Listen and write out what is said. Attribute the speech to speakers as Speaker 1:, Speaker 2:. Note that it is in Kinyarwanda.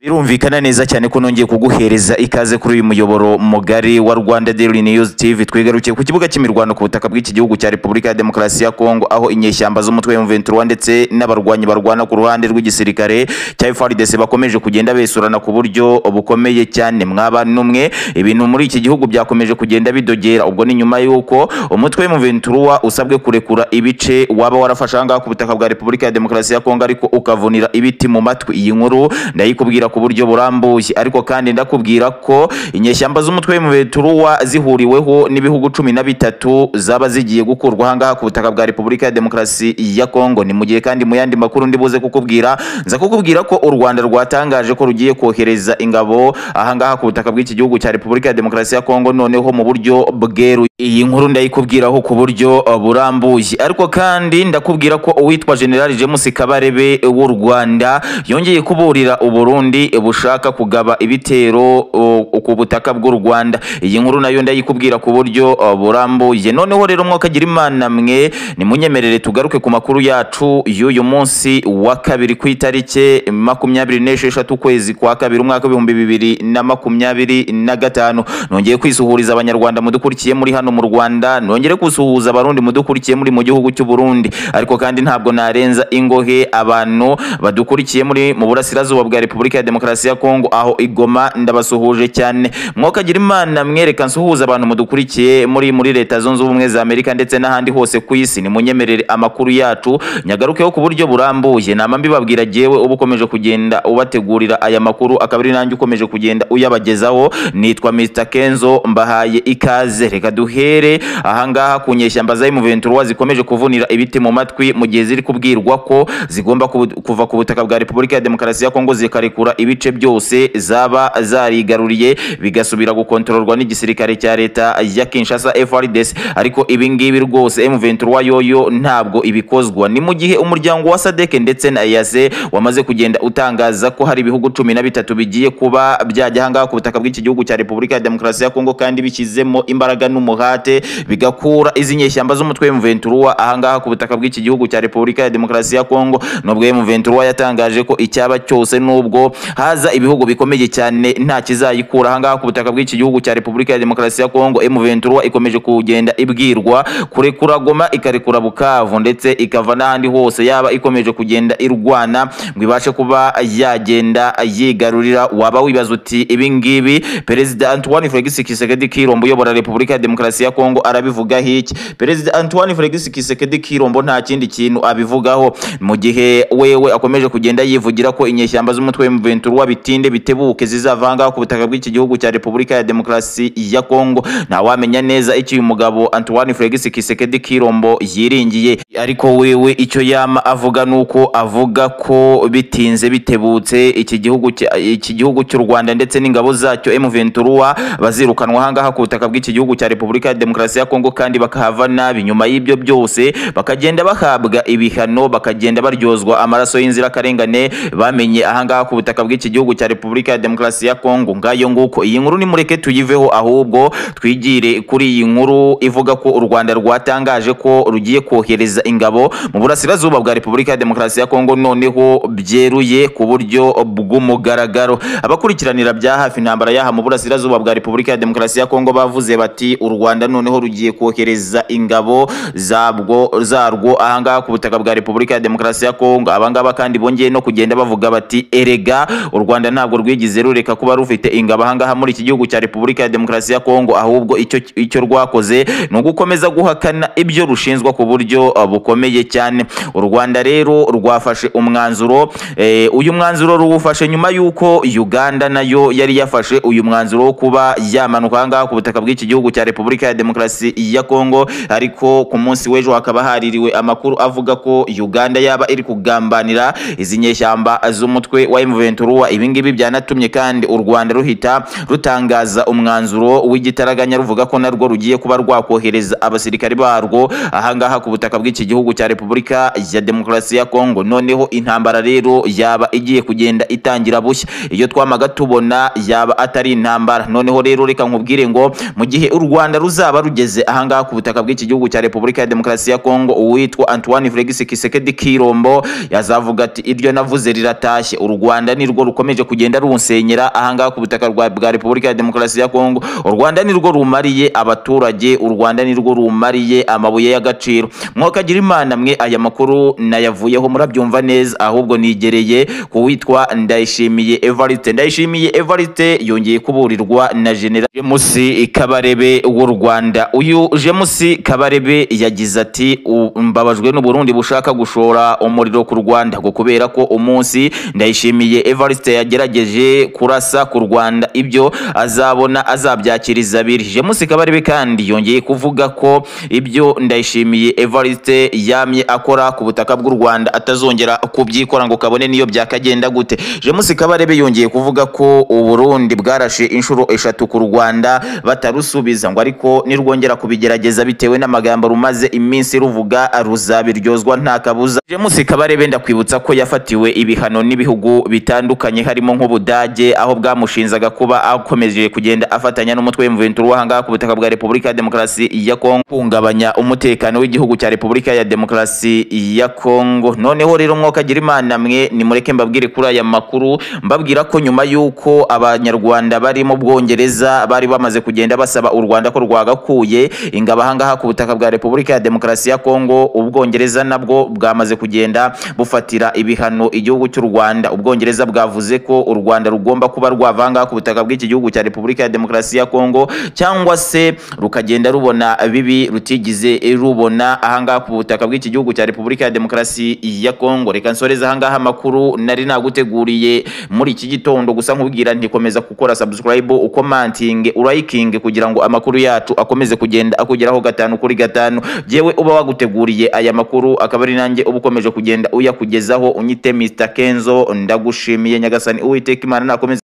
Speaker 1: Birumvikana neza cyane ko nongeye kuguhereza ikaze kuri uyu muyoboro mugari wa Rwanda Daily News TV. Twigarukiye ku kibuga cy'imirwano ku butaka bw'iki gihugu cya Repubulika ya Demokarasi ya Kongo, aho inyeshyamba z'umutwe wa M23 ndetse n'abarwanyi barwana ku ruhande rw'igisirikare cya FARDC bakomeje kugenda besurana ku buryo bukomeye cyane. Mwaba numwe ibintu muri iki gihugu byakomeje kugenda bidogera, ubwo ni nyuma yuko umutwe wa M23 usabwe kurekura ibice waba warafashe ahangaha ku butaka bwa Repubulika ya Demokarasi ya Kongo, ariko ukavunira ibiti mu matwi. Iyi nkuru ndayikubwira ku buryo burambuye, ariko kandi ndakubwira ko inyeshyamba z'umutwe M23 zihuriweho n'ibihugu 13 zaba zigiye gukurwa ahangaha ku butaka bwa Repubulika ya Demokarasi ya Kongo. Ni mu gihe kandi mu yandi makuru ndibuze kukubwira, nza kukubwira ko u Rwanda rwatangaje ko rugiye kohereza ingabo ahangaha ku butaka bw'iki gihugu cya Repubulika ya Demokarasi ya Kongo, noneho mu buryo bweru. Iyi nkuru ndayikubwiraho ku buryo burambuye, ariko kandi ndakubwira ko uwitwa General James Kabarebe w'u Rwanda yongeye kuburira u Burundi bushaka kugaba ibitero ku butaka bw'u Rwanda. Iyi nkuru nayo ndayikubwira ku buryo burambuye. Noneho rero mwokagira Imana mwe, ni munyemerere tugaruke ku makuru yacu y'uyu munsi wa kabiri ku itarike 26 kwezi kwa kabiri umwaka wa 2025. Nongeye kwisuhuriza abanyarwanda mudukurikiye muri hano mu Rwanda, nongere kusuhuza abarundi mudukurikiye muri mu gihugu cy'u Burundi, ariko kandi ntabwo narenza ingohe abantu badukurikiye muri mu burasirazuba bwa Repubulika ya Demokarasi ya Kongo, aho Igoma ndabasuhuje cyane. Mwokagira Imana mwereka nsuhuza abantu mudukurikiye muri Leta Zunze Ubumwe za Amerika ndetse n'ahandi hose ku isi. Ni munyemerere amakuru yacu nyagarukeho ku buryo burambuye. Nama mbibabwira jewe ubu ukomeje kugenda ubategurira aya makuru, akabiri nanjye ukomeje kugenda uyabagezaho. Nitwa Mr Kenzo, mbahaye ikaze. Reka duhere ahangaha ku nyeshyamba za M23 zikomeje kuvunira ibiti mu matwi mu gihe ziri kubwirwa ko zigomba kuva ku butaka bwa Repubulika ya Demokarasi ya Kongo zikarekura ibice byose zaba zarigaruriye bigasubira gukontororwa n'igisirikare cya leta ya Kinshasa FARDC. Ariko ibi ngibi rwose M23 yoyo ntabwo ibikozwa. Ni mu gihe umuryango wa SADC ndetse na EAC wamaze kugenda utangaza ko hari ibihugu 13 bigiye kuba byajya ahangaha ku butaka bw'iki gihugu cya Repubulika ya Demokarasi ya Kongo, kandi bikizemo imbaraga n'umuhate bigakura izi nyeshyamba z'umutwe M23 ahangaha ku butaka bw'iki gihugu cya Repubulika ya Demokarasi ya Kongo. Nubwo M23 yatangaje ko icyaba cyose nubwo haza ibihugu bikomeye cyane nta kizayikura ahangaha ku butaka bw'iki gihugu cya Repubulika ya Demokarasi ya Kongo, M23 ikomeje kugenda ibwirwa kurekura Goma, ikarekura Bukavu ndetse ikava n'ahandi hose yaba ikomeje kugenda irwana ngo ibashe kuba yagenda yigarurira. Waba wibaza uti ibi ngibi Perezida Antoine Felix Tshisekedi Tshilombo uyobora Repubulika ya Demokarasi ya Kongo arabivugaho iki? Perezida Antoine Felix Tshisekedi Tshilombo nta kindi kintu abivugaho, mu gihe wewe akomeje kugenda yivugira ko inyeshyamba z'umutwe M23 bitinde bitebuke zizavanga ku butaka bw'iki gihugu cya Repubulika ya Demokarasi ya Kongo. Nta wamenya neza icyo uyu mugabo Antoine Felix Tshisekedi Tshilombo yiringiye, ariko wewe icyo yama avuga nuko avuga ko bitinze bitebutse iki gihugu cy'u Rwanda ndetse n'ingabo zacyo M23 bazirukanwa ahangaha ku butaka bw'iki gihugu cya Repubulika ya Demokarasi ya Kongo, kandi bakahava nabi. Nyuma y'ibyo byose bakagenda bahabwa ibihano, bakagenda baryozwa amaraso y'inzirakarengane bamenye ahangaha ku butaka bw'iki gihugu cya Repubulika ya Demokarasi ya Kongo. Ngayo nguko iyi nkuru ni mureke tuyiveho, ahubwo twigire kuri iyi nkuru ivuga ko u Rwanda rwatangaje ko rugiye kohereza ingabo mu burasirazuba bwa Repubulika ya Demokarasi ya Kongo, noneho byeruye ku buryo bw'umugaragaro. Abakurikiranira bya hafi intambara yaha mu burasirazuba bwa Repubulika ya Demokarasi ya Kongo bavuze bati u Rwanda noneho rugiye kohereza ingabo zarwo ahangaha ku butaka bwa Repubulika ya Demokarasi ya Kongo. Abangaba kandi bongeye no kugenda bavuga bati erega u Rwanda ntabwo rwigize rureka kuba rufite ingabo ahangaha muri iki gihugu cya Repubulika ya Demokarasi ya Kongo, ahubwo icyo rwakoze ni ugukomeza guhakana ibyo rushinzwa ku buryo bukomeye cyane. U Rwanda rero rwafashe umwanzuro, uyu mwanzuro ruwufashe nyuma y'uko Uganda nayo yari yafashe uyu mwanzuro wo kuba yamanuka ahangaha ku butaka bw'iki gihugu cya Repubulika ya Demokarasi ya Kongo. Ariko ku munsi w'ejo hakaba haririwe amakuru avuga ko Uganda yaba iri kugambanira izi nyeshyamba z'umutwe wa M23. Ibi ngibi byanatumye kandi u Rwanda ruhita rutangaza umwanzuro w'igitaraganya ruvuga ko narwo rugiye kuba rwakohereza abasirikari barwo ahangaha ku butaka bw'iki gihugu cya Repubulika ya Demokarasi ya Kongo. Noneho intambara rero yaba igiye kugenda itangira bushya, iyo twamaga tubona yaba atari intambara. Noneho rero reka nkubwire ngo mu gihe u Rwanda ruzaba rugeze ahangaha ku butaka bw'iki gihugu cya Repubulika ya Demokarasi ya Kongo, uwitwa Antoine Felix Tshisekedi Tshilombo yazavuga ati iryo navuze riratashye, u Rwanda ni nirwo rukomeje kugenda runsenyera ahangaha ku butaka bwa Repubulika ya Demokarasi ya Kongo. U Rwanda nirwo rumariye abaturage, u Rwanda nirwo rumariye amabuye y'agaciro. Mwokagira Imana mwe, aya makuru nayavuyeho murabyumva neza, ahubwo nigereye kuwitwa Ndayishimiye Evariste. Ndayishimiye Evariste yongeye kuburirwa na General James Kabarebe w'u Rwanda. Uyu James Kabarebe yagize ati mbabajwe n'u Burundi bushaka gushora umuriro ku Rwanda ngo kubera ko umunsi Ndayishimiye Evariste yagerageje kurasa ku Rwanda ibyo azabona azabyakiriza abiri. James Kabarebe kandi yongeye kuvuga ko ibyo Ndayishimiye Evariste yamye akora ku butaka bw'u Rwanda atazongera kubyikora ngo kabone niyo byakagenda gute. James Kabarebe yongeye kuvuga ko u Burundi bwarashe inshuro 3 ku Rwanda batarusubiza ngo ariko nirwongera kubigerageza bitewe n'amagambo rumaze iminsi ruvuga ruzabiryozwa nta kabuza. James Kabarebe ndakwibutsa ko yafatiwe ibihano n'ibihugu bitandukanye harimo nk'Ubudage, aho bwamushinzaga kuba akomeje kugenda afatanya n'umutwe w'M23 wahanga ku butaka bwa Repubulika ya Demokarasi ya Kongo kungabanya umutekano w'igihugu cya Repubulika ya Demokarasi ya Kongo. Noneho rero Mwokagira Imana mwe, nimureke mbabwire kuri aya makuru, mbabwira ko nyuma yuko abanyarwanda bari mu Bwongereza bari bamaze kugenda basaba u Rwanda ko rwagakuye ingabo ahangaha ku butaka bwa Repubulika ya Demokarasi ya Kongo, Ubwongereza nabwo bwamaze kugenda bufatira ibihano igihugu cy'u Rwanda. Ubwongereza bwavuze ko u Rwanda rugomba kuba rwavanga ku butaka bw'iki gihugu cya Repubulika ya Demokarasi ya Kongo, cyangwa se rukagenda rubona bibi rutigize rubona ahangaha ku butaka bw'iki gihugu cya Repubulika ya Demokarasi ya Kongo. Reka nsoreza ahangaha amakuru nari naguteguriye muri iki gitondo, gusa nkubwira ntikomeza gukora subscribe, ukomanting, uriking kugira ngo amakuru yacu akomeze kugenda akugeraho 5 kuri 5. Jewe uba waguteguriye aya makuru akaba ari nanjye uba ukomeje kugenda uyakugezaho. Unyite Mr Kenzo, ndagushimiye. Nyagasani Uwiteka Imana nakomeze